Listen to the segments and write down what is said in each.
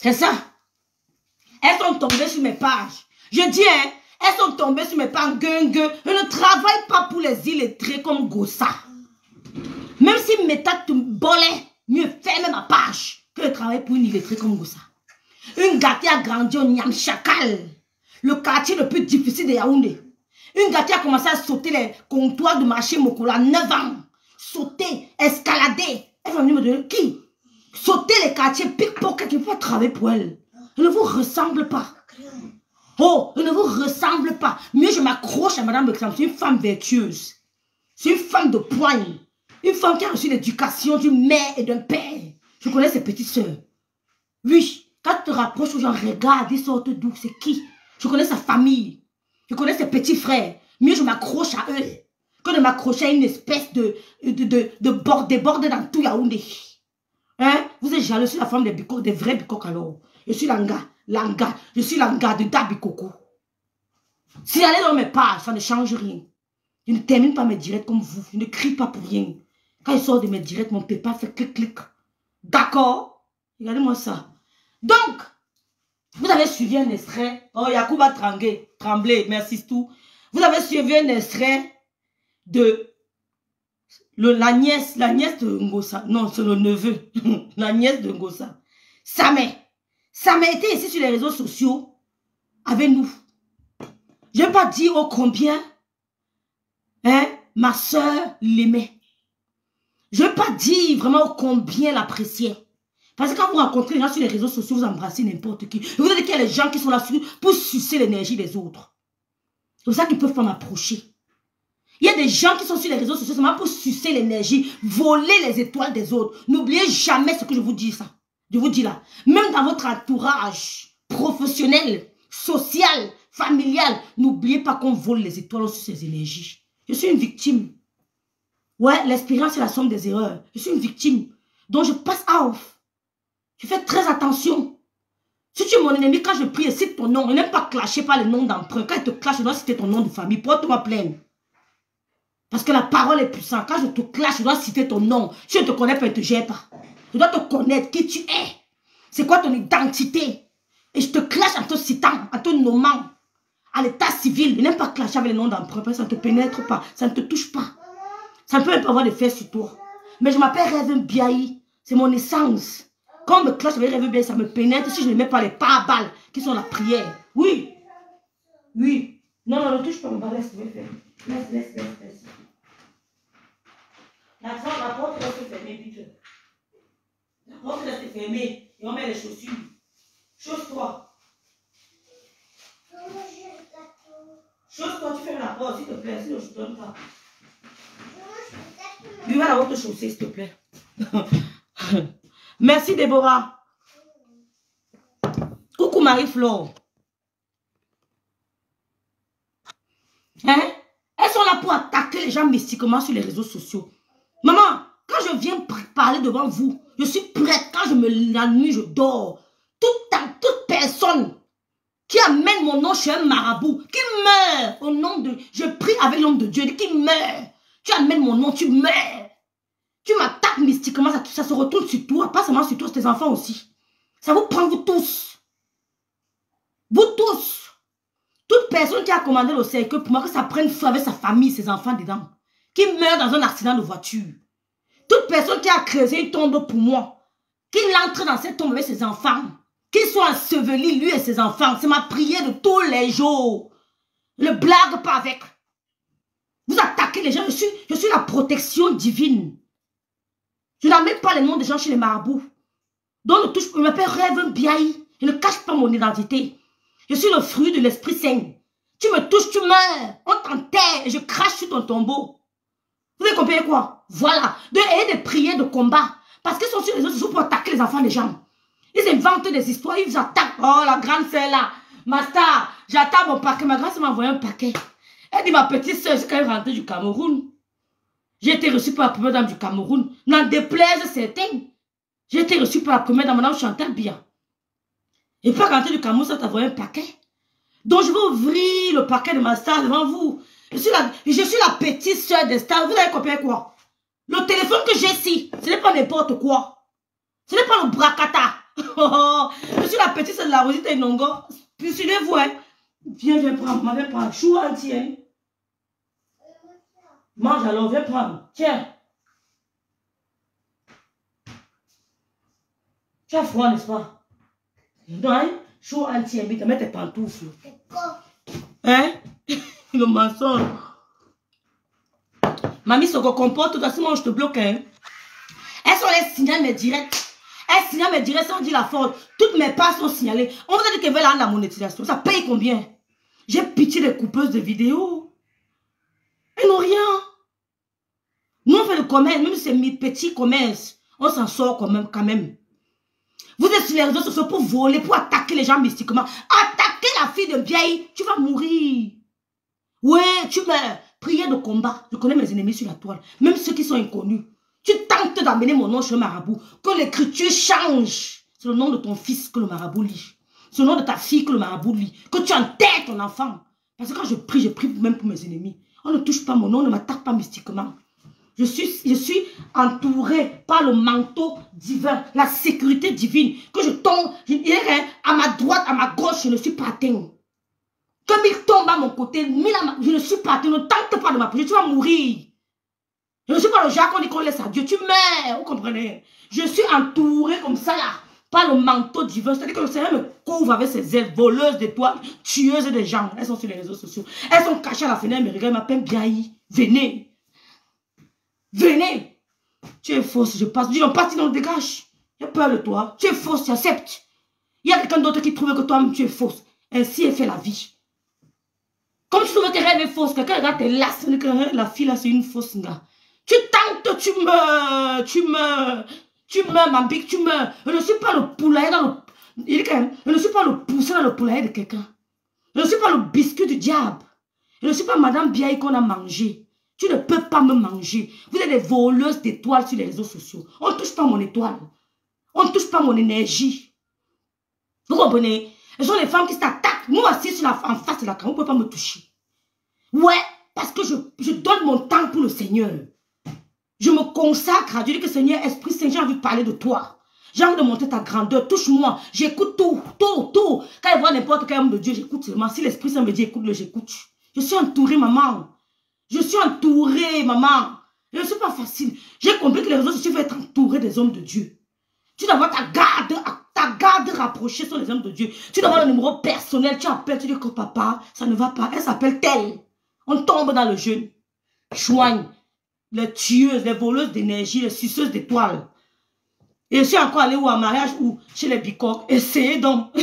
C'est ça. Elles sont tombées sur mes pages. Je dis, hein, elles sont tombées sur mes pages. Je ne travaille pas pour les illettrés comme Gossa. Même si Métat te bolait, mieux ferme ma page que de travailler pour une illettrée comme Gossa. Une gâtée a grandi au Niamchakal, le quartier le plus difficile de Yaoundé. Une gâtée a commencé à sauter les comptoirs de marché Mokola à 9 ans. Sauter, escalader. Elle va venir me donner qui? Sauter les quartiers, pickpocket, qui peut travailler pour elle. Elle ne vous ressemble pas. Oh, elle ne vous ressemble pas. Mieux je m'accroche à Madame Bexam. C'est une femme vertueuse. C'est une femme de poigne. Une femme qui a reçu l'éducation d'une mère et d'un père. Je connais ses petites soeurs. Oui, quand tu te rapproches aux gens, regarde, ils sortent d'où, c'est qui? Je connais sa famille. Je connais ses petits frères. Mieux je m'accroche à eux que de m'accrocher à une espèce de bordé dans tout Yaoundé. Hein? Vous êtes jaloux sur la femme des vrais bicoques alors. Je suis Langa. Je suis Langa de Dabikoko. Si j'allais dans mes pages, ça ne change rien. Je ne termine pas mes directs comme vous. Je ne crie pas pour rien. Quand je sors de mes directs, mon PayPal fait clic. D'accord? Regardez-moi ça. Donc, vous avez suivi un extrait. Oh, Yacouba Tremblay, merci tout. Vous avez suivi un extrait de la nièce de Ngossa. Non, c'est le neveu. La nièce de Ngossa. Samé était ici sur les réseaux sociaux avec nous. Je ne vais pas dire oh combien hein, ma soeur l'aimait. Je ne vais pas dire vraiment oh combien l'appréciait. Parce que quand vous rencontrez les gens sur les réseaux sociaux, vous embrassez n'importe qui. Vous avez dit qu'il y a des gens qui sont là pour sucer l'énergie des autres. C'est pour ça qu'ils ne peuvent pas m'approcher. Il y a des gens qui sont sur les réseaux sociaux seulement pour sucer l'énergie, voler les étoiles des autres. N'oubliez jamais ce que je vous dis ça. Je vous dis là. Même dans votre entourage professionnel, social, familial, n'oubliez pas qu'on vole les étoiles sur ces énergies. Je suis une victime. Ouais, l'expérience est la somme des erreurs. Je suis une victime. Donc je passe off. Je fais très attention. Si tu es mon ennemi, quand je prie et cite ton nom, je n'aime pas clasher par les noms d'emprunt. Quand il te clash, je dois citer ton nom de famille. Porte-toi plainte. Parce que la parole est puissante. Quand je te clash, je dois citer ton nom. Si je ne te connais pas, je ne te gère pas. Je dois te connaître qui tu es. C'est quoi ton identité? Et je te clash en te citant, en te nommant. À l'état civil. Je n'aime pas clasher avec les noms d'emprunt. Ça ne te pénètre pas. Ça ne te touche pas. Ça ne peut même pas avoir d'effet sur toi. Mais je m'appelle Rêve Biaï. C'est mon essence. Quand on me clash avec Rêve Biaï, ça me pénètre si je ne mets pas les pare-balles qui sont la prière. Oui. Oui. Non, ne touche pas mon balai. Laisse. La porte doit se fermer vite. La porte doit se fermer. Et on met les chaussures. Chausse-toi. Chausse-toi, tu fermes la porte, s'il te plaît. Sinon, je ne donne pas. Lui va la haute chaussée, s'il te plaît. Merci, Déborah. Coucou, Marie-Flore. Hein? Elles sont là pour attaquer les gens mystiquement sur les réseaux sociaux. Maman, quand je viens parler devant vous, je suis prête. Quand la nuit, je dors. Toute personne qui amène mon nom chez un marabout, qui meurt au nom de... Je prie avec l'homme de Dieu, qui meurt. Tu amènes mon nom, tu meurs. Tu m'attaques mystiquement, ça se retourne sur toi. Pas seulement sur toi, sur tes enfants aussi. Ça vous prend, vous tous. Vous tous. Toute personne qui a commandé le cercueil pour moi, que ça prenne feu avec sa famille, ses enfants dedans. Qui meurt dans un accident de voiture. Toute personne qui a creusé une tombe pour moi. Qu'il entre dans cette tombe avec ses enfants. Qu'il soit enseveli, lui et ses enfants. C'est ma prière de tous les jours. Ne blague pas avec. Vous attaquez les gens. Je suis la protection divine. Je n'amène pas les noms des gens chez les marabouts. Donc ne touche pas. Je m'appelle Rêve Biaï. Je ne cache pas mon identité. Je suis le fruit de l'Esprit Saint. Tu me touches, tu meurs. On t'enterre et je crache sur ton tombeau. Vous avez compris quoi? Voilà. Et des prières de combat. Parce qu'ils sont sur les autres sociaux pour attaquer les enfants des gens. Ils inventent des histoires, ils attaquent. Oh, la grande sœur là. Ma star, j'attends mon paquet. Ma grande sœur m'a envoyé un paquet. Elle dit, ma petite sœur, c'est quand elle est rentrée du Cameroun. J'ai été reçue par la première dame du Cameroun. N'en déplaise certains. J'ai été reçue par la première dame, madame Chantal Bia. Et pas rentrer du Cameroun, ça t'a envoyé un paquet. Donc je vais ouvrir le paquet de ma star devant vous. Je suis la petite sœur des stars. Vous avez compris quoi? Le téléphone que j'ai ici, ce n'est pas n'importe quoi. Ce n'est pas le bracata. Je suis la petite, c'est de la Rosita et Nongo. Puis suivez-vous, hein. Viens prendre, viens prendre. Chou entier, hein. Mange alors, viens prendre. Tiens. Tu as froid, n'est-ce pas? Non, hein? Chou entier, vite, mets tes pantoufles. Hein? Le mensonge. Mamie se comporte, toi, sinon je te bloque, hein. Elles sont les signaux, mes directs. Elles signalent mes directs sans dire la faute. Toutes mes parts sont signalées. On vous a dit qu'elles veulent la monétisation. Ça paye combien? J'ai pitié des coupeuses de vidéos. Elles n'ont rien. Nous, on fait le commerce, même si c'est mes petits commerces. On s'en sort quand même. Vous êtes sur les réseaux sociaux pour voler, pour attaquer les gens mystiquement. Attaquer la fille de vieille, tu vas mourir. Ouais, tu meurs. Prière de combat. Je connais mes ennemis sur la toile. Même ceux qui sont inconnus. Tu tentes d'amener mon nom chez le marabout. Que l'écriture change. C'est le nom de ton fils que le marabout lit. C'est le nom de ta fille que le marabout lit. Que tu enterres ton enfant. Parce que quand je prie même pour mes ennemis. On ne touche pas mon nom, on ne m'attaque pas mystiquement. Je suis entouré par le manteau divin, la sécurité divine. Que je tombe, à ma droite, à ma gauche, je ne suis pas atteint. Comme il tombe à mon côté, je ne suis pas atteint. Ne tente pas de m'approcher, tu vas mourir. Je ne suis pas le genre qu'on dit qu'on laisse à Dieu. Tu meurs, vous comprenez? Je suis entouré comme ça là, par le manteau divin. C'est-à-dire que le Seigneur me couvre avec ses ailes voleuses d'étoiles, tueuses de gens. Elles sont sur les réseaux sociaux. Elles sont cachées à la fenêtre, me regardent, elles m'appellent Biaï. Venez. Venez. Tu es fausse, je passe. Dis non, pas, sinon dégage. J'ai peur de toi. Tu es fausse, tu acceptes. Il y a quelqu'un d'autre qui trouve que toi-même tu es fausse. Ainsi est fait la vie. Comme tu trouves que tes rêves est fausse, quelqu'un regarde tes lasses, la fille là c'est une fausse gars. Tu tentes, tu meurs, ma bique, tu meurs. Je ne suis pas le poulailler dans le... Je ne suis pas le poussin dans le poulailler de quelqu'un. Je ne suis pas le biscuit du diable. Je ne suis pas Madame Biaï qu'on a mangé. Tu ne peux pas me manger. Vous êtes des voleuses d'étoiles sur les réseaux sociaux. On ne touche pas mon étoile. On ne touche pas mon énergie. Vous comprenez? Ce sont les femmes qui s'attaquent. Moi aussi, en face de la caméra, vous ne pouvez pas me toucher. Ouais, parce que je donne mon temps pour le Seigneur. Je me consacre à Dieu. Je dis que Seigneur, Esprit Saint, j'ai envie de parler de toi. J'ai envie de montrer ta grandeur. Touche-moi. J'écoute tout. Quand je vois n'importe quel homme de Dieu, j'écoute seulement. Si l'Esprit Saint me dit écoute-le, j'écoute. Je suis entourée, maman. Je suis entourée, maman. Je ne suis pas facile. J'ai compris que les réseaux sociaux vont être entourés des hommes de Dieu. Tu dois avoir ta garde rapprochée sur les hommes de Dieu. Tu dois avoir le numéro personnel. Tu appelles, tu dis que papa, ça ne va pas. Elle s'appelle telle. On tombe dans le jeûne. Choigne. Les tueuses, les voleuses d'énergie, les suceuses d'étoiles. Et je suis encore allé où à mariage ou chez les bicoques. Essayez donc.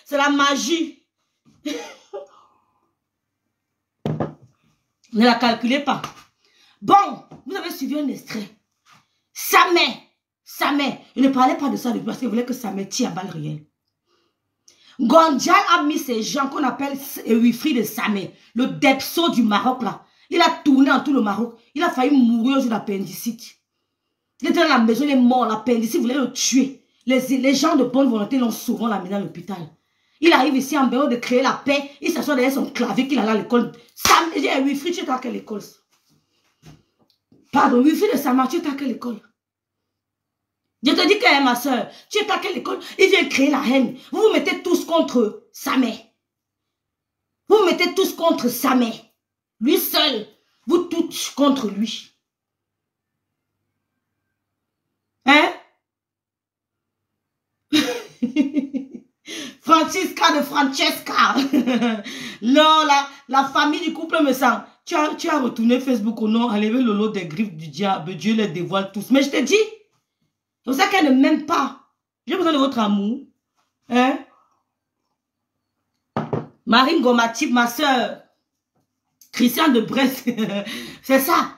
C'est la magie. Ne la calculez pas. Bon, vous avez suivi un extrait. Samé. Je ne parlais pas de ça depuis parce que je voulais que Samé tire à balle réelle. Gondjal a mis ces gens qu'on appelle Wifri de Samé. Le Depso du Maroc là. Il a tourné dans tout le Maroc. Il a failli mourir sur l'appendicite. Il était dans la maison, il est mort. L'appendicite voulait le tuer. Les gens de bonne volonté l'ont souvent amené à l'hôpital. Il arrive ici en bénéfice de créer la paix. Il s'assoit derrière son clavier qu'il allait à l'école. Sam, il dit, Wifri, tu es à quelle école? Pardon, Wifri de Samar, tu es à quelle école? Je te dis que ma soeur, tu es à quelle école? Il vient créer la haine. Vous vous mettez tous contre Samé. Vous vous mettez tous contre Samé. Lui seul, vous toutes contre lui. Hein? Francisca de Francesca. Non, la famille du couple me sent. Tu as retourné Facebook au nom, enlevé le lot des griffes du diable. Dieu les dévoile tous. Mais je te dis, c'est pour ça qu'elle ne m'aime pas. J'ai besoin de votre amour. Hein? Marine Gomatip, ma soeur. Christian de Brest. C'est ça.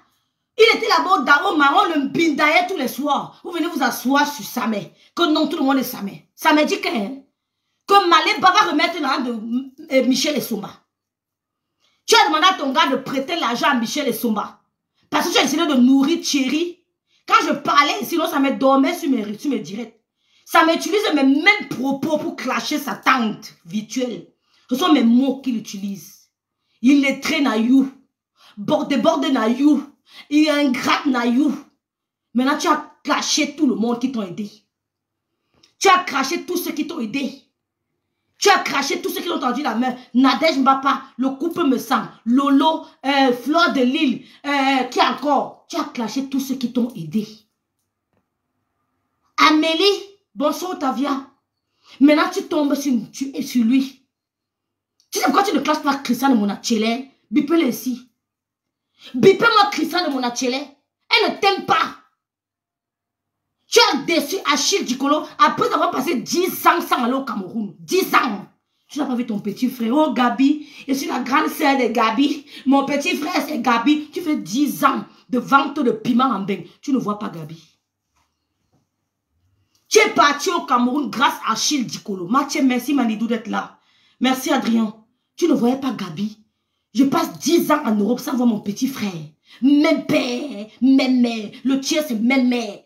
Il était là-bas au Daro Marron, le mbindaye tous les soirs. Vous venez vous asseoir sur Samé. Que non, tout le monde est Samé. Samé dit que Maléba va remettre l'argent de Michel Essomba. Tu as demandé à ton gars de prêter l'argent à Michel Essomba. Parce que tu as essayé de nourrir Thierry. Quand je parlais, sinon ça me dormait sur mes directs. Ça m'utilise mes mêmes propos pour clasher sa tante virtuelle. Ce sont mes mots qu'il utilise. Il les traîne à you. Borde na you. Il est ingrat na you. Maintenant tu as clashé tout le monde qui t'ont aidé. Tu as craché tous ceux qui t'ont aidé. Tu as craché tous ceux qui ont tendu la main. Nadège Mbapa, le couple me semble. Lolo, Fleur de Lille, qui encore? Tu as craché tous ceux qui t'ont aidé. Amélie, bonsoir Tavia. Maintenant tu tombes sur lui. Tu sais pourquoi tu ne classes pas Christian de Monachele? Bipez-le ici. Bipez-moi Christian de Monachele. Elle ne t'aime pas. Tu as déçu Achille Dikolo après avoir passé 10 ans sans aller au Cameroun. 10 ans. Tu n'as pas vu ton petit frère. Oh Gabi, je suis la grande sœur de Gabi. Mon petit frère c'est Gabi. Tu fais 10 ans de vente de piment en bain. Tu ne vois pas Gabi. Tu es parti au Cameroun grâce à Achille Dikolo. Mathieu, merci Manidou d'être là. Merci Adrien. Tu ne voyais pas Gabi. Je passe 10 ans en Europe sans voir mon petit frère. Même père, même mère. Le tien c'est même mère.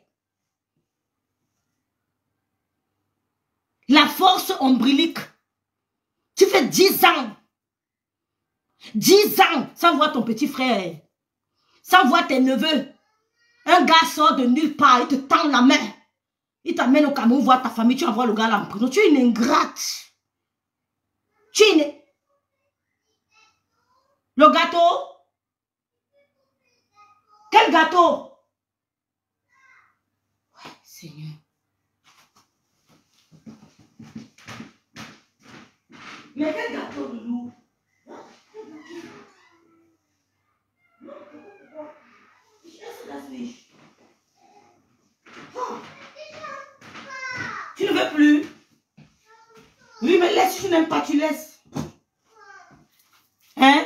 La force ombilique. Tu fais 10 ans. 10 ans sans voir ton petit frère. Sans voir tes neveux. Un gars sort de nulle part, il te tend la main. Il t'amène au Cameroun voir ta famille, tu vas voir le gars là en prison. Tu es une ingrate. Tu es une... Le gâteau? Quel gâteau? Ouais, Seigneur. Mais quel gâteau de loup? Tu ne veux plus? Oui, mais laisse, si tu n'aimes pas, tu laisses. Hein?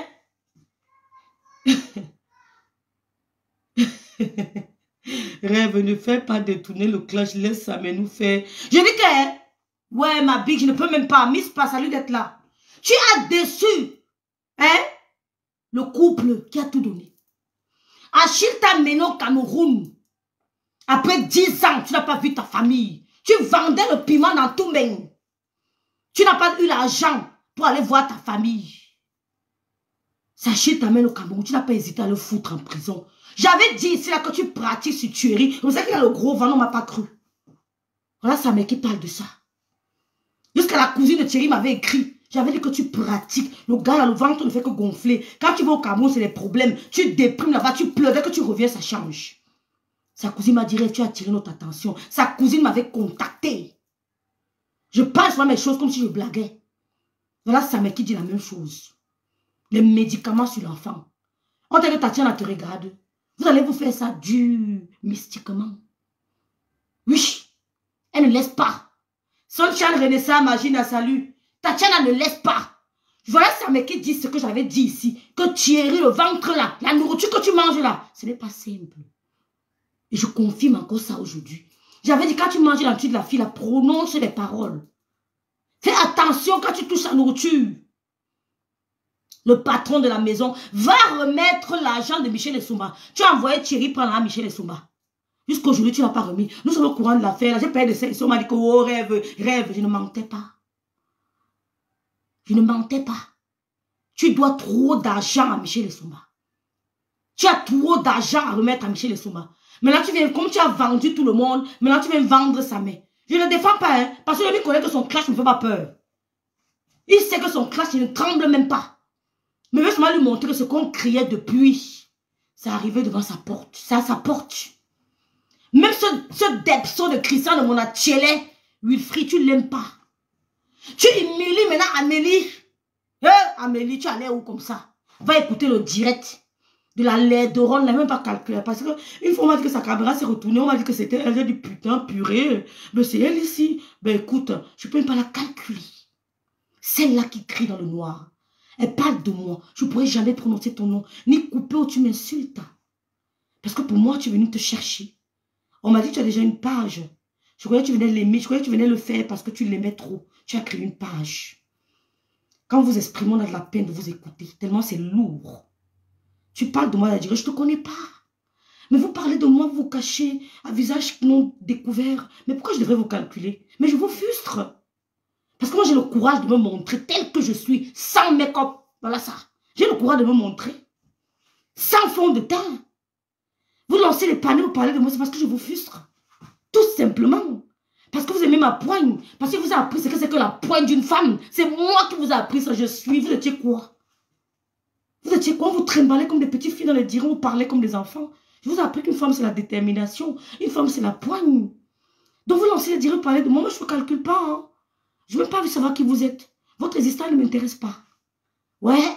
Rêve, ne fais pas détourner le clash, laisse ça, mais nous faire. Je dis que, ouais, ma big, je ne peux même pas. Miss, pas salut d'être là. Tu as déçu, hein, le couple qui a tout donné. Achille t'a mené au Cameroun. Après 10 ans, tu n'as pas vu ta famille. Tu vendais le piment dans tout même. Tu n'as pas eu l'argent pour aller voir ta famille. Achille t'amène au Cameroun. Tu n'as pas hésité à le foutre en prison. J'avais dit ici là que tu pratiques sur tuerie. Vous savez qu'il a le gros vent, on ne m'a pas cru. Voilà sa mère qui parle de ça. Jusqu'à la cousine de Thierry m'avait écrit. J'avais dit que tu pratiques. Le gars là, le ventre ne fait que gonfler. Quand tu vas au Cameroun, c'est des problèmes. Tu déprimes là-bas, tu pleures. Dès que tu reviens, ça change. Sa cousine m'a dit, tu as attiré notre attention. Sa cousine m'avait contacté. Je parle sur mes choses comme si je blaguais. Voilà sa mère qui dit la même chose. Les médicaments sur l'enfant. On t'a dit Tatiana te regarde. Vous allez vous faire ça dur, mystiquement. Oui. Elle ne laisse pas. Sunshine Renaissance, Magina, salut. Tatiana ne laisse pas. Voilà ça mec qui dit ce que j'avais dit ici. Que Thierry, le ventre là, la nourriture que tu manges là, ce n'est pas simple. Et je confirme encore ça aujourd'hui. J'avais dit quand tu manges la nourriture de la fille, la prononce les paroles. Fais attention quand tu touches la nourriture. Le patron de la maison va remettre l'argent de Michel Essoumba. Tu as envoyé Thierry prendre à Michel Essoumba. Jusqu'aujourd'hui, tu n'as pas remis. Nous sommes au courant de l'affaire. J'ai payé de ça. On m'a dit que oh, rêve. Je ne mentais pas. Je ne mentais pas. Tu dois trop d'argent à Michel Essoumba. Tu as trop d'argent à remettre à Michel Essoumba. Maintenant, tu viens, comme tu as vendu tout le monde, maintenant tu viens vendre sa mère. Je ne le défends pas, hein, parce que lui connaît que son clash ne me fait pas peur. Il sait que son clash, il ne tremble même pas. Mais je veux seulement lui montrer que ce qu'on criait depuis, ça arrivait devant sa porte. C'est à sa porte. Même ce depso de Christian de Monachele, Wilfried, tu ne l'aimes pas. Tu humilies maintenant Amélie. Amélie, tu allais où comme ça? Va écouter le direct de la laideronne, on n'a même pas calculé. Parce qu'une fois, on m'a dit que sa caméra s'est retournée, on m'a dit que c'était elle. J'ai dit putain, purée. Mais c'est elle ici. Ben écoute, je ne peux même pas la calculer. Celle-là qui crie dans le noir. Elle parle de moi. Je ne pourrais jamais prononcer ton nom. Ni couper où tu m'insultes. Parce que pour moi, tu es venu te chercher. On m'a dit que tu as déjà une page. Je croyais que tu venais l'aimer. Je croyais que tu venais le faire parce que tu l'aimais trop. Tu as créé une page. Quand vous exprimez, on a de la peine de vous écouter. Tellement c'est lourd. Tu parles de moi, je ne te connais pas. Mais vous parlez de moi, vous cachez à visage non découvert. Mais pourquoi je devrais vous calculer? Mais je vous frustre. Parce que moi, j'ai le courage de me montrer tel que je suis, sans make-up. Voilà ça. J'ai le courage de me montrer. Sans fond de teint. Vous lancez les panneaux, vous parlez de moi, c'est parce que je vous frustre. Tout simplement. Parce que vous aimez ma poigne. Parce que vous avez appris ce que c'est que la poigne d'une femme. C'est moi qui vous ai appris ça. Je suis. Vous étiez quoi? Vous étiez quoi? Vous trimballez comme des petites filles dans les dirons. Vous parlez comme des enfants. Je vous ai appris qu'une femme, c'est la détermination. Une femme, c'est la poigne. Donc vous lancez les dirons, vous parlez de moi. Moi, je ne vous calcule pas. Hein. Je ne veux pas savoir qui vous êtes. Votre existence ne m'intéresse pas. Ouais.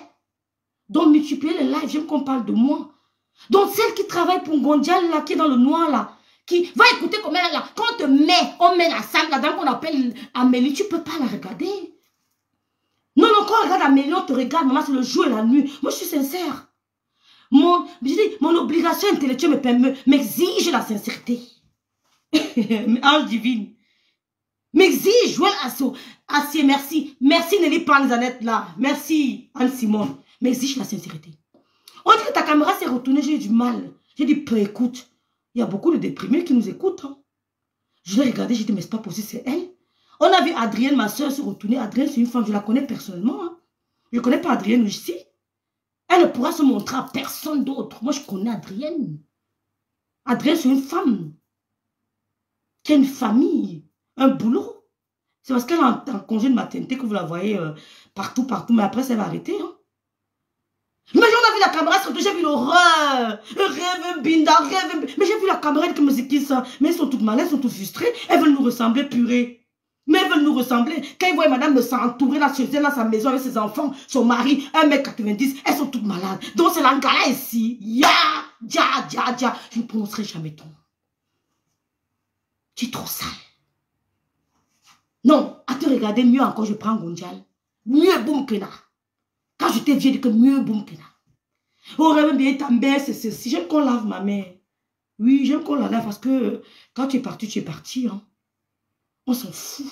Donc multipliez les lives. J'aime qu'on parle de moi. Donc celle qui travaille pour Ngondial, là, qui est dans le noir, là, qui va écouter comment elle est là. Quand on te met, on met la salle, la dame qu'on appelle Amélie, tu ne peux pas la regarder. Non, non, quand on regarde Amélie, on te regarde, maman, c'est le jour et la nuit. Moi, je suis sincère. Mon obligation intellectuelle m'exige la sincérité. Ange divine. M'exige, Joël Assier, merci. Merci Nelly Panzanette là. Merci Anne-Simone. M'exige la sincérité. On dit que ta caméra s'est retournée, j'ai eu du mal. J'ai dit, peu écoute. Il y a beaucoup de déprimés qui nous écoutent. Hein. Je l'ai regardé, j'ai dit, mais c'est pas possible, c'est elle. On a vu Adrienne, ma soeur, se retourner. Adrienne, c'est une femme, je la connais personnellement. Hein. Je ne connais pas Adrienne ici. Elle ne pourra se montrer à personne d'autre. Moi, je connais Adrienne. Adrienne, c'est une femme qui a une famille, un boulot. C'est parce qu'elle est en congé de maternité que vous la voyez partout. Mais après, ça va arrêter. Hein. Mais on a vu la caméra, j'ai vu l'horreur. Rêve, Binda, rêve. Mais j'ai vu la caméra qui me dit qui ça. Mais elles sont toutes malades, elles sont toutes frustrées. Elles veulent nous ressembler, purée. Mais elles veulent nous ressembler. Quand ils voient madame me s'entourer là chez elle, dans sa maison avec ses enfants, son mari, 1m90, elles sont toutes malades. Donc c'est l'angala ici. Ya. Je ne prononcerai jamais ton. Tu es trop sale. Non, à te regarder, mieux encore, je prends Ngondial. Mieux boum que là. Quand je t'ai vieux, je dis que mieux boum que là. Oh, rêve bien, ta mère, c'est ceci. J'aime qu'on lave ma mère. Oui, j'aime qu'on la lave parce que quand tu es parti, tu es parti. Hein. On s'en fout.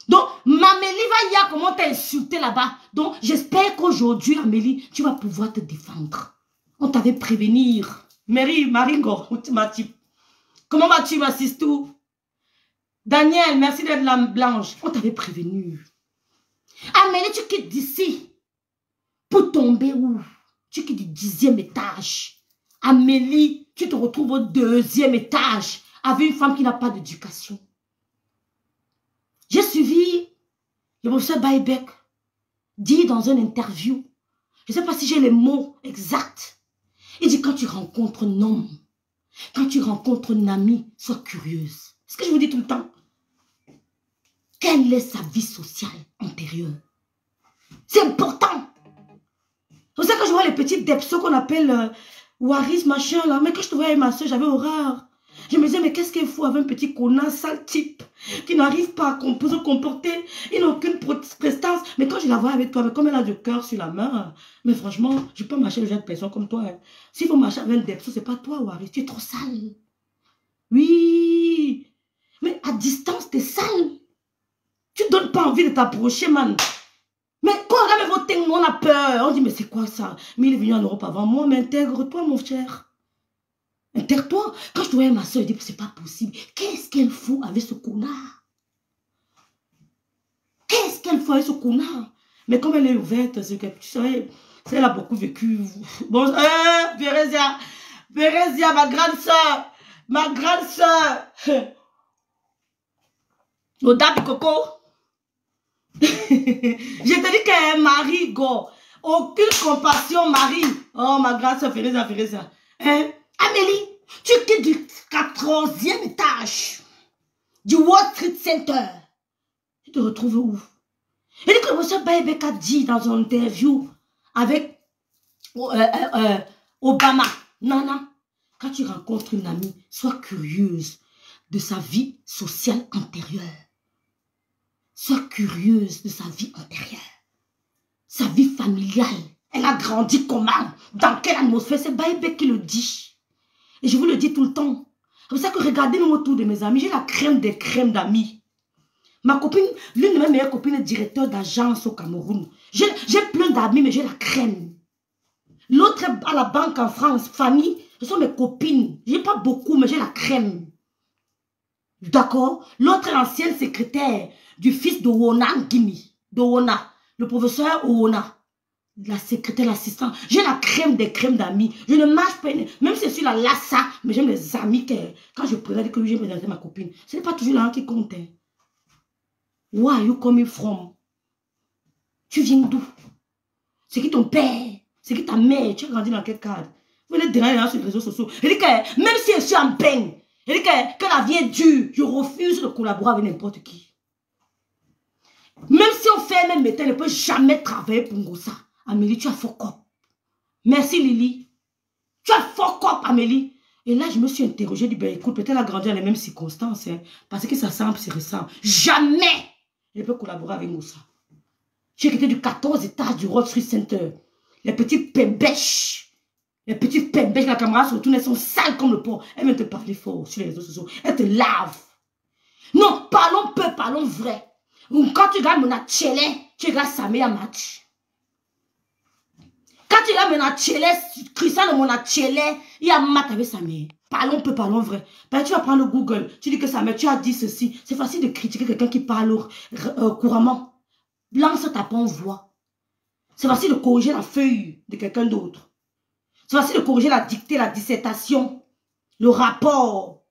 Donc, Mamélie va y a comment t'as insulté là-bas. Donc, j'espère qu'aujourd'hui, Amélie, tu vas pouvoir te défendre. On t'avait prévenir. Maringo, comment vas-tu, ma sistou? Daniel, merci d'être la blanche. On t'avait prévenu. Amélie, tu quittes d'ici. Pour tomber où? Tu quittes du 10e étage. Amélie, tu te retrouves au 2e étage. Avec une femme qui n'a pas d'éducation. J'ai suivi le professeur Baïbek dit dans une interview, je ne sais pas si j'ai les mots exacts, il dit quand tu rencontres un homme, quand tu rencontres une amie, sois curieuse. C'est ce que je vous dis tout le temps. Quelle est sa vie sociale antérieure? C'est important. C'est pour ça que je vois les petites depsos qu'on appelle Waris, machin là, mais quand je te voyais avec ma soeur, j'avais horreur. Je me disais, mais qu'est-ce qu'il faut avec un petit connard sale type qui n'arrive pas à se comporter, il n'a aucune prestance. Mais quand je la vois avec toi, mais comme elle a du cœur sur la main, mais franchement, je peux marcher avec une personne comme toi. Hein. S'il faut marcher avec un depso, c'est pas toi, Waris, tu es trop sale. Oui, mais à distance, tu es sale. Tu ne donnes pas envie de t'approcher, man. Mais quand on regarde vos things, on a peur. On dit, mais c'est quoi ça? Mais il est venu en Europe avant moi, mais intègre-toi, mon cher. Intègre-toi. Quand je voyais ma soeur, je dis, c'est pas possible. Qu'est-ce qu'elle fout avec ce connard? Qu'est-ce qu'elle fout avec ce connard? Mais comme elle est ouverte, c'est que tu sais, elle a beaucoup vécu. Bon, Vérésia, ma grande soeur. Ma grande soeur. Odabi Coco. Je te dis qu'elle est Marie, go. Aucune compassion, Marie. Oh, ma grande soeur, Vérésia. Hein? Amélie, tu quittes du 14e étage du World Trade Center. Tu te retrouves où? Et que M. Baïbek a dit dans une interview avec Obama. Non. Quand tu rencontres une amie, sois curieuse de sa vie sociale antérieure. Sois curieuse de sa vie antérieure. Sa vie familiale. Elle a grandi comment? Dans quelle atmosphère? C'est Baïbek qui le dit. Et je vous le dis tout le temps. C'est pour ça que regardez même autour de mes amis. J'ai la crème des crèmes d'amis. Ma copine, l'une de mes meilleures copines est directeur d'agence au Cameroun. J'ai plein d'amis, mais j'ai la crème. L'autre est à la banque en France. Fanny, ce sont mes copines. J'ai pas beaucoup, mais j'ai la crème. D'accord? L'autre est l'ancienne secrétaire du fils de Wona Gimi. De Wona. Le professeur Wona. La secrétaire, l'assistant. J'ai la crème des crèmes d'amis. Je ne marche pas. Même si je suis la lassa, mais j'aime les amis que quand je présente que lui, j'ai présenté ma copine. Ce n'est pas toujours là qui compte. Hein. Where are you coming from? Tu viens d'où? C'est qui ton père? C'est qui ta mère? Tu as grandi dans quel cadre? Vous venez déranger sur les réseaux sociaux. Je dis que même si je suis en peine, je dis que la vie est dure, je refuse de collaborer avec n'importe qui. Même si on fait même métier, ne peut jamais travailler pour Ngossa. Amélie, tu as fuck up. Merci Lily. Tu as fuck up, Amélie. Et là, je me suis interrogée, dit, ben écoute, peut-être elle a grandi dans les mêmes circonstances. Hein, parce que ça semble, c'est récent. Jamais je peux collaborer avec Ngossa. J'ai quitté du 14 étage du Road Street Center. Les petites pembèches. Les petites pembèches, la caméra se retourne, elles sont sales comme le porc. Elles viennent te parler fort sur les réseaux sociaux. Elles te lavent. Non, parlons peu, parlons vrai. Quand tu regardes mon atchelé, tu regardes sa meilleure match. Quand tu regardes mon atchelé, Christian de mon atchelé, il y a mat avec sa mère. Parlons peu, parlons vrai. Ben, tu vas prendre le Google, tu dis que sa mère, tu as dit ceci. C'est facile de critiquer quelqu'un qui parle couramment. Lance ta bonne voix. C'est facile de corriger la feuille de quelqu'un d'autre. C'est facile de corriger la dictée, la dissertation, le rapport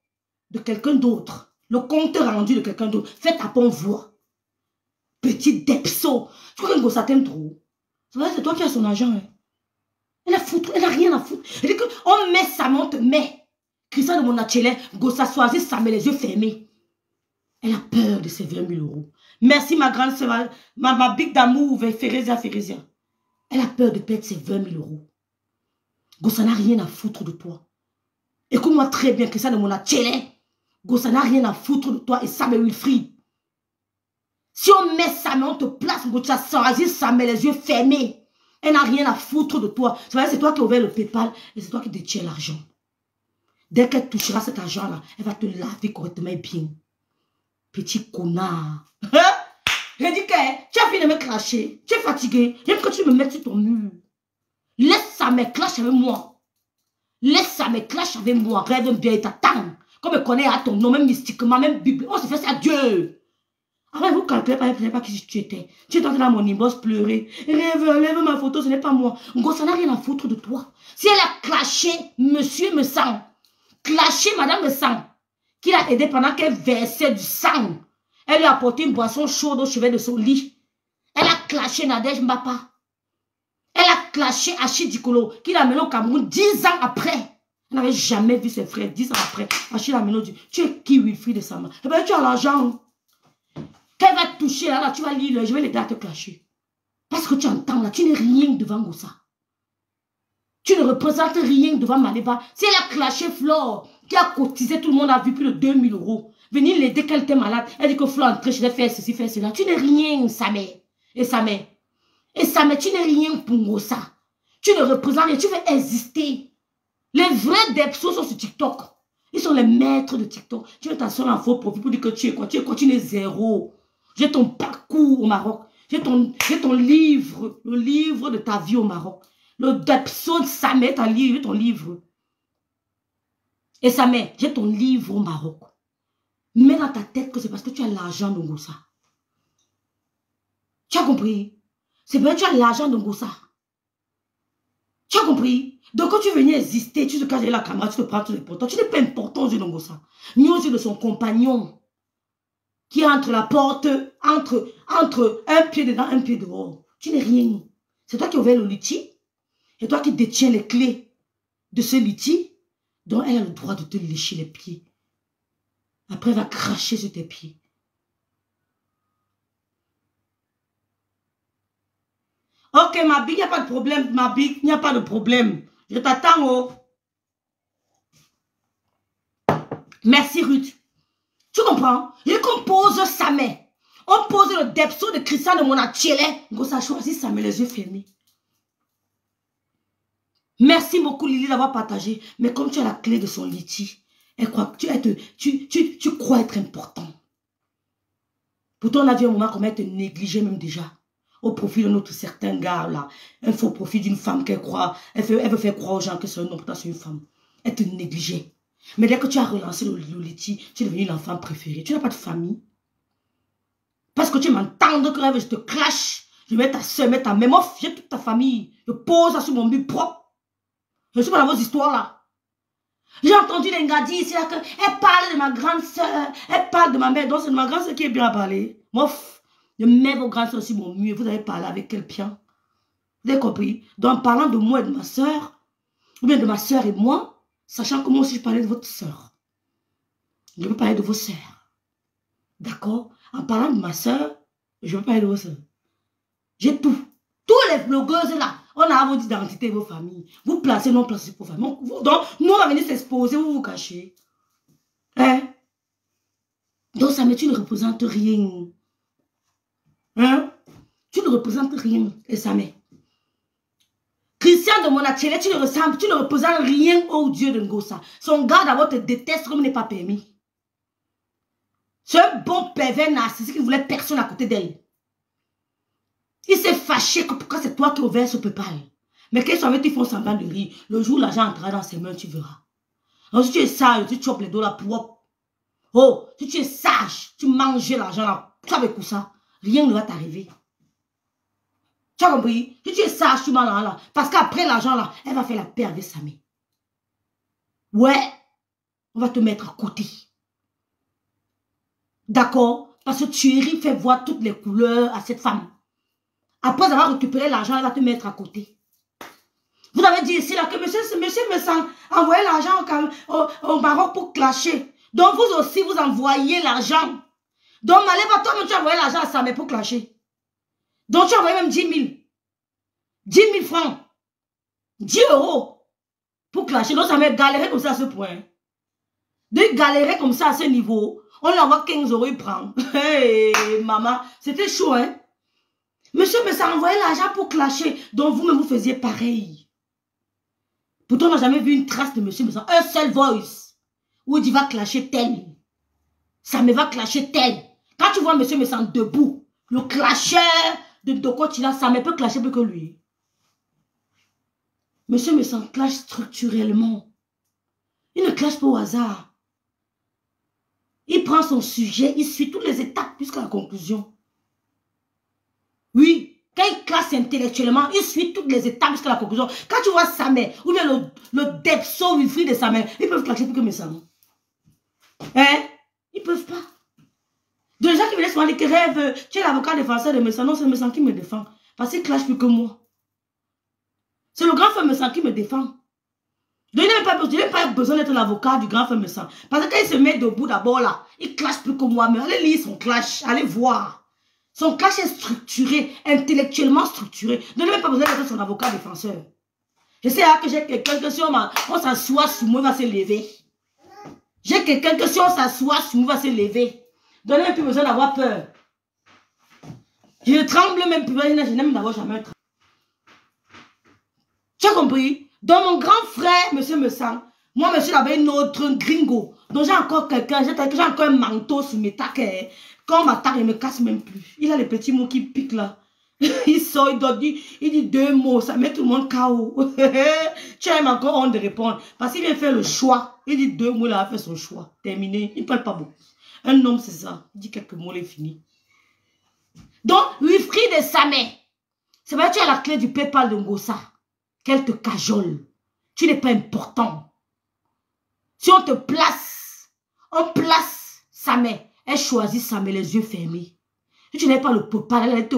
de quelqu'un d'autre, le compte rendu de quelqu'un d'autre. Fais ta bonne voix. Petit depso. Tu crois que Ngossa t'aime trop? C'est toi qui as son argent. Hein? Elle n'a rien à foutre. Elle dit qu'on met sa montre, mais Christian de mon atelier, Ngossa choisit ça, met les yeux fermés. Elle a peur de ses 20 000 euros. Merci ma grande soeur, ma big d'amour, Férésia. Elle a peur de perdre ses 20 000 euros. Ngossa n'a rien à foutre de toi. Écoute-moi très bien, Christian de mon atelier. Ngossa n'a rien à foutre de toi et Sam et Wilfried. Si on met sa main, on te place, Ngossa choisit ça, met les yeux fermés. Elle n'a rien à foutre de toi. C'est toi qui as ouvert le PayPal et c'est toi qui détiens l'argent. Dès qu'elle touchera cet argent-là, elle va te laver correctement et bien. Petit connard. Je dis que tu as fini de me clasher. Tu es fatigué. J'aime que tu me mettes sur ton mur. Laisse ça me clash avec moi. Laisse ça me clash avec moi. Rêve bien et t'attends. Comme me connaît à ton nom, même mystiquement, même Bible. On se fait ça à Dieu. Après, vous calculez pas qui tu étais. Tu es dans mon inbox pleurer. Lève ma photo, ce n'est pas moi. Ngossa n'a rien à foutre de toi. Si elle a clashé monsieur me sang, clashé madame me sang, qui l'a aidé pendant qu'elle versait du sang, elle lui a apporté une boisson chaude au chevet de son lit. Elle a clashé Nadège Mbapa. Elle a clashé Achille Dikolo, qui l'a amené au Cameroun 10 ans après. Elle n'avait jamais vu ses frères 10 ans après. Achille l'a amené au dit, tu es qui Wilfried de Sama? Eh bien, tu as l'argent. Quand elle va te toucher, là, tu vas lire, je vais l'aider à te clasher. Parce que tu entends, là, tu n'es rien devant Ngossa. Tu ne représentes rien devant Maléba. Si elle a clashé Flore, qui a cotisé, tout le monde a vu plus de 2 000 euros. Venir l'aider quand elle était malade. Elle dit que Flore entrait chez elle, faire ceci, faire cela. Tu n'es rien, sa mère. Et sa mère. Et sa mère, tu n'es rien pour Ngossa. Tu ne représentes rien, tu veux exister. Les vrais Depso sont sur TikTok. Ils sont les maîtres de TikTok. Tu veux t'asseoir en faux profil pour dire que tu es quoi? Tu es quoi? Tu n'es zéro. J'ai ton parcours au Maroc. J'ai ton livre, le livre de ta vie au Maroc. Le Depso de Samé, ton livre. Et Samé, j'ai ton livre au Maroc. Mets dans ta tête que c'est parce que tu as l'argent de Ngossa. Tu as compris? C'est parce que tu as l'argent de Ngossa. Tu as compris? Donc quand tu venais exister, tu te caches la caméra, tu te prends tout important. Tu n'es pas important aux yeux de Ngossa. Ni aux yeux de son compagnon. Qui est entre la porte, entre un pied dedans, un pied dehors. Tu n'es rien. C'est toi qui as ouvert le liti. Et toi qui détiens les clés de ce liti, dont elle a le droit de te lécher les pieds. Après, elle va cracher sur tes pieds. Ok, ma big, il n'y a pas de problème. Ma big, il n'y a pas de problème. Je t'attends, oh. Merci, Ruth. Tu comprends? Je compose Samé. On pose le Depso de Christian de mon atelier. Ngossa choisit Samé, les yeux fermés. Merci beaucoup, Lily, d'avoir partagé. Mais comme tu as la clé de son liti, elle croit que tu crois être important. Pourtant, on a vu un moment comment elle te négligeait même déjà. Au profit de notre certain gars, là. Un faux profit d'une femme qu'elle croit. Elle veut faire croire aux gens que c'est un homme, pourtant c'est une femme. Elle te négligeait. Mais dès que tu as relancé le liti, tu es devenu l'enfant préféré. Tu n'as pas de famille. Parce que tu m'entends que je te clash. Je mets ta soeur, mets ta mère, moi, j'ai toute ta famille. Je pose ça sur mon but propre. Je ne suis pas dans vos histoires là. J'ai entendu les gars dire ici là que elle parle de ma grande soeur, elle parle de ma mère, donc c'est de ma grande soeur qui est bien à parler. Moi, je mets vos grandes soeurs sur mon mur, vous avez parlé avec quel pion? Vous avez compris? Donc en parlant de moi et de ma soeur, ou bien de ma soeur et moi, sachant que moi aussi je parlais de votre soeur. Je veux parler de vos soeurs. D'accord? En parlant de ma soeur, je veux parler de vos soeurs. J'ai tout. Tous les blogueuses là, on a votre identité, vos familles. Vous placez, non placez vos familles. Donc, nous on va venir s'exposer, vous vous cachez. Hein? Donc ça, mais tu ne représentes rien. Hein? Tu ne représentes rien. Et ça met. Christian de Monachele, tu ne représentes rien au Dieu de Ngosa. Son gars d'abord te déteste comme il n'est pas permis. C'est un bon pervers narcissique qui voulait personne à côté d'elle. Il s'est fâché pourquoi c'est toi qui ouvert ce PayPal. Mais qu'ils sont ils font semblant de rire. Le jour où l'argent entrera dans ses mains, tu verras. Alors si tu es sage, tu chopes les dos là propre. Oh, si tu es sage, tu manges l'argent là, tu avec tout ça, rien ne va t'arriver. Tu as compris? Si tu es sage, tu manges l'argent là. Parce qu'après l'argent là, elle va faire la paix avec sa mère. Ouais, on va te mettre à côté. D'accord? Parce que Thierry fait voir toutes les couleurs à cette femme. Après avoir récupéré l'argent, elle va te mettre à côté. Vous avez dit ici là que monsieur me sent envoyer l'argent au Maroc pour clasher. Donc vous aussi, vous envoyez l'argent. Donc Maléva, toi-même, tu as envoyé l'argent à sa mère pour clasher. Donc tu as envoyé même 10 000. 10 000 francs. 10 euros pour clasher. Donc ça m'a galéré comme ça à ce point. De galérer comme ça à ce niveau, on lui envoie 15 euros, il prend. Hey, maman, c'était chaud, hein? Monsieur me s'est envoyé l'argent pour clasher. Donc vous-même, vous faisiez pareil. Pourtant, on n'a jamais vu une trace de monsieur me sent. Un seul voice. Où il dit va clasher tel. Ça me va clasher tel. Quand tu vois monsieur me sent debout, le clasheur de Doko Chila, ça me peut clasher plus que lui. Monsieur me sent clash structurellement. Il ne clash pas au hasard. Il prend son sujet, il suit toutes les étapes jusqu'à la conclusion. Oui, quand il classe intellectuellement, il suit toutes les étapes jusqu'à la conclusion. Quand tu vois sa mère, ou bien le depso Wilfried de sa mère, ils peuvent clasher plus que mes sangs. Hein? Ils peuvent pas. Des gens qui me laissent souvent dire que rêve, tu es l'avocat défenseur de mes sangs. Non, c'est mes sangs qui me défend. Parce qu'il clash plus que moi. C'est le grand frère me sent qui me défend. Donc il n'a pas besoin d'être l'avocat du grand frère me sent. Parce que quand il se met debout d'abord là, il clash plus que moi. Mais allez lire son clash, allez voir. Son clash est structuré, intellectuellement structuré. Donc, il n'a même pas besoin d'être son avocat défenseur. Je sais que j'ai quelqu'un que si on s'assoit sur moi, il va se lever. J'ai quelqu'un que si on s'assoit sur moi, il va se lever. Donc, il n'a plus besoin d'avoir peur. Je ne tremble même plus, je n'aime d'avoir jamais un tremble. Tu as compris? Donc, mon grand frère, monsieur me sent. Moi, monsieur, j'avais une autre gringo. Donc, j'ai encore quelqu'un, j'ai encore un manteau sur mes tacs. Quand on m'attaque, il ne me casse même plus. Il a les petits mots qui piquent là. Il sort, il dit 2 mots, ça met tout le monde KO. Tu as même encore honte de répondre. Parce qu'il vient faire le choix. Il dit 2 mots, il a fait son choix. Terminé. Il ne parle pas beaucoup. Un homme, c'est ça. Il dit quelques mots, il est fini. Donc, Wilfried de sa mère. C'est vrai que tu as la clé du PayPal de Ngosa. Qu'elle te cajole. Tu n'es pas important. Si on te place, on place sa mère. Elle choisit sa mère les yeux fermés. Si tu n'as pas le PayPal, elle allait te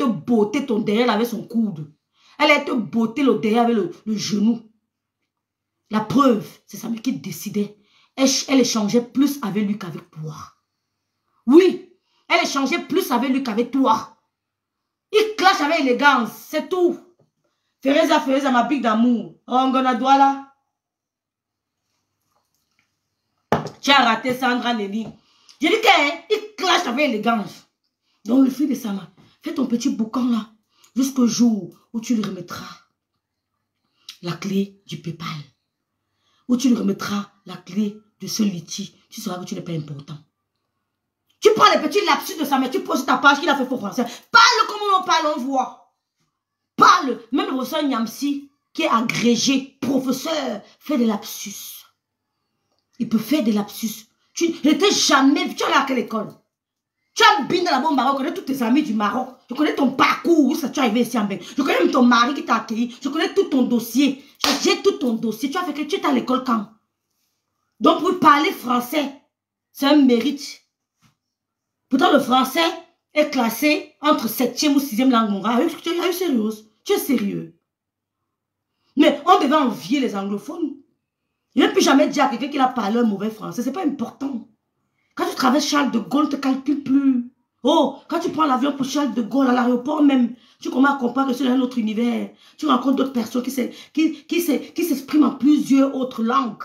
botter ton derrière avec son coude. Elle allait te botter le derrière avec le genou. La preuve, c'est sa mère qui décidait. Elle échangeait plus avec lui qu'avec toi. Oui, elle échangeait plus avec lui qu'avec toi. Il clash avec élégance, c'est tout. Fereza, ma pique d'amour. On a doigt là. Tu as raté Sandra Nelly. Je dis qu'il clash avec élégance. Donc le fils de sa main, fais ton petit boucan là. Jusqu'au jour où tu lui remettras la clé du PayPal. Où tu lui remettras la clé de ce litige. Tu sauras que tu n'es pas important. Tu prends les petits lapsus de sa mère, tu poses ta page qu'il a fait faux français. Parle comme on parle, on voit. Parle. Même le professeur Nyamsi, qui est agrégé, professeur, fait des lapsus. Il peut faire des lapsus. Tu n'étais jamais... Tu allais à quelle école? Tu as une bine là-bas au Maroc, je connais tous tes amis du Maroc. Je connais ton parcours, où ça tu es arrivé ici en Belgique. Je connais même ton mari qui t'a accueilli. Je connais tout ton dossier. J'ai tout ton dossier. Tu as fait que tu es à l'école quand? Donc pour parler français, c'est un mérite. Pourtant le français est classé entre 7e ou 6e langue mondiale. Tu es sérieuse? Tu es sérieux? Mais on devait envier les anglophones. Je ne peux jamais dire à quelqu'un qui a parlé un mauvais français. Ce n'est pas important. Quand tu traverses Charles de Gaulle, ne te calcule plus. Oh, quand tu prends l'avion pour Charles de Gaulle à l'aéroport même, tu commences à comprendre que c'est un autre univers. Tu rencontres d'autres personnes qui s'expriment en plusieurs autres langues.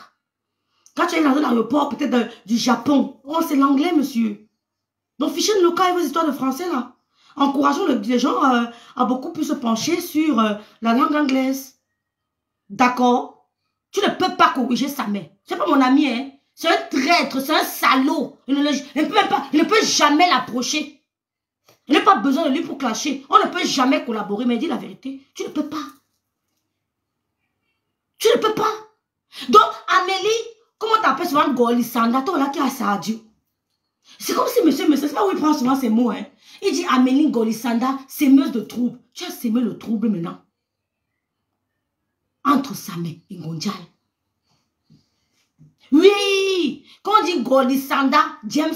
Quand tu es dans un aéroport, peut-être du Japon, oh, c'est l'anglais, monsieur. Donc, fichez le local et vos histoires de français, là. Encourageons les gens à beaucoup plus se pencher sur la langue anglaise. D'accord? Tu ne peux pas corriger sa mère. C'est pas mon ami, hein. C'est un traître, c'est un salaud. Il ne peut jamais l'approcher. Il n'a pas besoin de lui pour clasher. On ne peut jamais collaborer, mais dis la vérité. Tu ne peux pas. Tu ne peux pas. Donc, Amélie, comment t'appelles souvent Golisanda, toi là qui a ça à Dieu. C'est comme si monsieur, c'est pas où il prend souvent ces mots, hein. Il dit Amélie Golisanda, sémeuse de trouble. Tu as sémé le trouble maintenant. Entre Samé et Ngondiaï. Oui, quand on dit Golisanda, James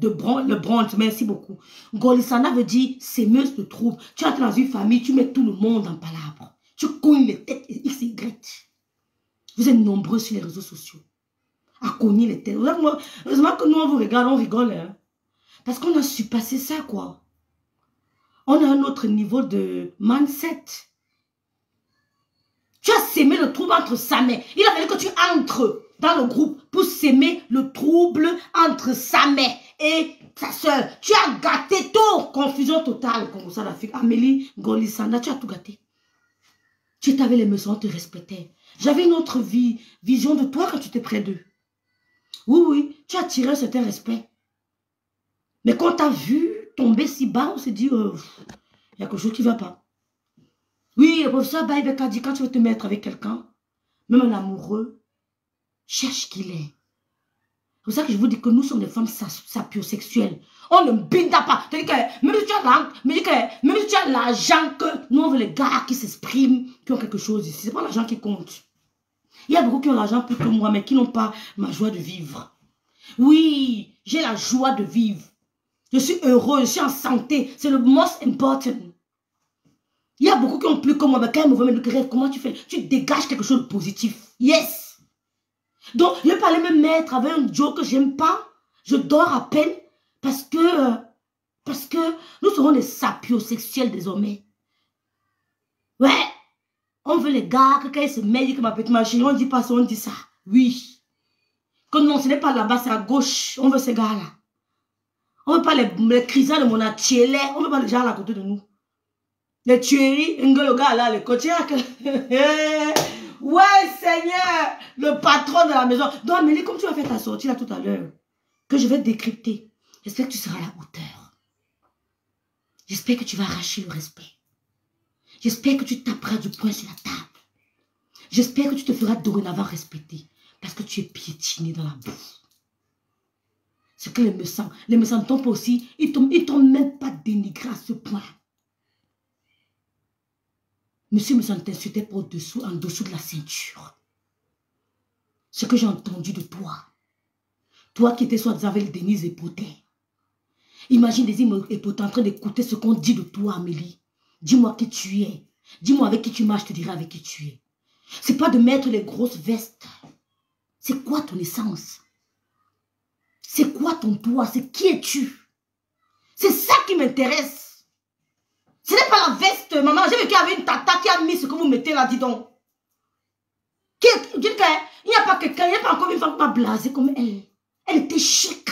Lebron, merci beaucoup. Golisanda veut dire sémeuse de trouble. Tu entres dans une famille, tu mets tout le monde en palabre. Tu cognes les têtes X, Y. Vous êtes nombreux sur les réseaux sociaux à cogner les têtes. Heureusement que nous, on vous regarde, on rigole. Hein? Parce qu'on a surpassé ça, quoi. On a un autre niveau de mindset. Tu as sémé le trouble entre sa mère. Il a fallu que tu entres dans le groupe pour s'aimer le trouble entre sa mère et sa soeur. Tu as gâté tout. Confusion totale, comme ça, la fille. Amélie Golisanda, tu as tout gâté. Tu étais avec les maisons, on te respectait. J'avais une autre vision de toi quand tu étais près d'eux. Oui, oui, tu as tiré un certain respect. Mais quand tu as vu tomber si bas, on s'est dit, il y a quelque chose qui ne va pas. Oui, le professeur Baïbeka dit, quand tu veux te mettre avec quelqu'un, même un amoureux, cherche qu'il est. C'est pour ça que je vous dis que nous sommes des femmes sapiosexuelles. On ne binda pas. C'est-à-dire que même si tu as l'argent, que nous on veut les gars qui s'expriment, qui ont quelque chose ici. Ce n'est pas l'argent qui compte. Il y a beaucoup qui ont l'argent plus que moi, mais qui n'ont pas ma joie de vivre. Oui, j'ai la joie de vivre. Je suis heureux, je suis en santé. C'est le most important. Il y a beaucoup qui ont plus que moi, mais quand ils me voient, mais comment tu fais? Tu dégages quelque chose de positif. Yes. Donc, je peux aller me mettre avec un Joe que j'aime pas. Je dors à peine parce que nous serons des sapiosexuels désormais. Ouais. On veut les gars que quand ils se mettent, que ma petite machine, on dit pas ça, on dit ça. Oui. Que non, ce n'est pas là-bas, c'est à gauche. On veut ces gars-là. On veut pas les crisants de mon attiélé. On veut pas les gens là à côté de nous. Les tueries, le gars là, les côtés. Ouais, Seigneur, le patron de la maison. Donc, Amélie, comme tu as fait ta sortie là tout à l'heure, que je vais décrypter, j'espère que tu seras à la hauteur. J'espère que tu vas arracher le respect. J'espère que tu taperas du poing sur la table. J'espère que tu te feras dorénavant respecter. Parce que tu es piétiné dans la boue. C'est que les médecins ne t'ont pas aussi, ils t'ont même pas dénigré à ce point. Monsieur me t'insultait pas en dessous de la ceinture. Ce que j'ai entendu de toi. Toi qui étais soi-disant avec Denise Epotin. Imagine des Epotin en train d'écouter ce qu'on dit de toi, Amélie. Dis-moi qui tu es. Dis-moi avec qui tu marches, je te dirai avec qui tu es. C'est pas de mettre les grosses vestes. C'est quoi ton essence? C'est quoi ton toi? C'est qui es-tu? C'est ça qui m'intéresse. Ce n'est pas la veste, maman. J'ai vu qu'il y avait une tata qui a mis ce que vous mettez là, dis donc. Il n'y a pas quelqu'un, il n'y a pas encore une femme qui m'a blasé comme elle. Elle était chic.